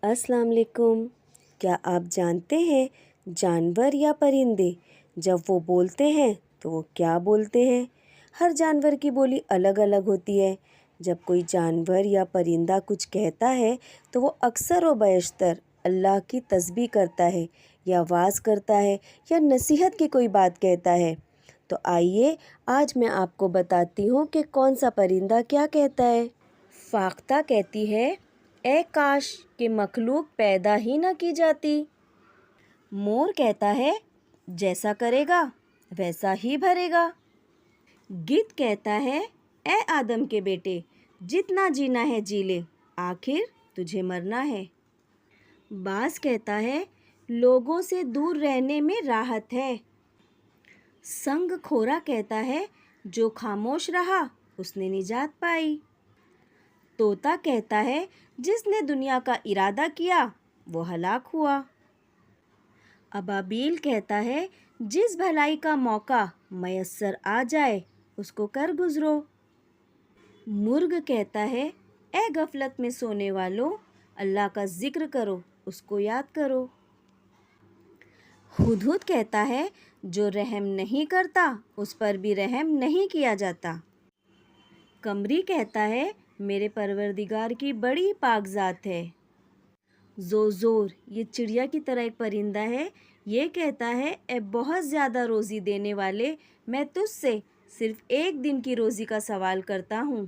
अस्सलाम वालेकुम। क्या आप जानते हैं जानवर या परिंदे जब वो बोलते हैं तो वो क्या बोलते हैं? हर जानवर की बोली अलग अलग होती है। जब कोई जानवर या परिंदा कुछ कहता है तो वो अक्सर व बेशतर अल्लाह की तस्बीह करता है या वाज करता है या नसीहत की कोई बात कहता है। तो आइए आज मैं आपको बताती हूँ कि कौन सा परिंदा क्या कहता है। फाख्ता कहती है, ए काश कि मखलूक पैदा ही न की जाती। मोर कहता है, जैसा करेगा वैसा ही भरेगा। गिद्ध कहता है, ए आदम के बेटे, जितना जीना है जी ले, आखिर तुझे मरना है। बाज कहता है, लोगों से दूर रहने में राहत है। संगखोरा कहता है, जो खामोश रहा उसने निजात पाई। तोता कहता है, जिसने दुनिया का इरादा किया वो हलाक हुआ। अबाबील कहता है, जिस भलाई का मौका मयस्सर आ जाए उसको कर गुजरो। मुर्ग कहता है, ए गफलत में सोने वालों, अल्लाह का जिक्र करो, उसको याद करो। हुदहुद कहता है, जो रहम नहीं करता उस पर भी रहम नहीं किया जाता। कमरी कहता है, मेरे परवरदिगार की बड़ी पाकज़ात है। ज़ोर ये चिड़िया की तरह एक परिंदा है। ये कहता है, ए बहुत ज़्यादा रोज़ी देने वाले, मैं तुझसे सिर्फ एक दिन की रोज़ी का सवाल करता हूँ।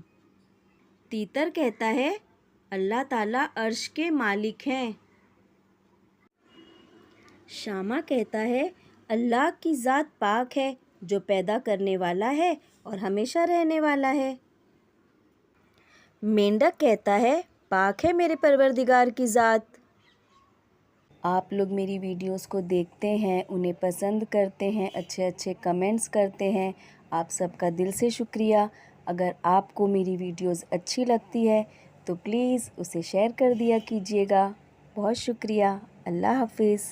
तीतर कहता है, अल्लाह ताला अर्श के मालिक हैं। शामा कहता है, अल्लाह की ज़ात पाक है, जो पैदा करने वाला है और हमेशा रहने वाला है। मेंढक कहता है, पाक है मेरे परवरदिगार की ज़ात। आप लोग मेरी वीडियोस को देखते हैं, उन्हें पसंद करते हैं, अच्छे अच्छे कमेंट्स करते हैं। आप सबका दिल से शुक्रिया। अगर आपको मेरी वीडियोस अच्छी लगती है तो प्लीज़ उसे शेयर कर दिया कीजिएगा। बहुत शुक्रिया। अल्लाह हाफिज़।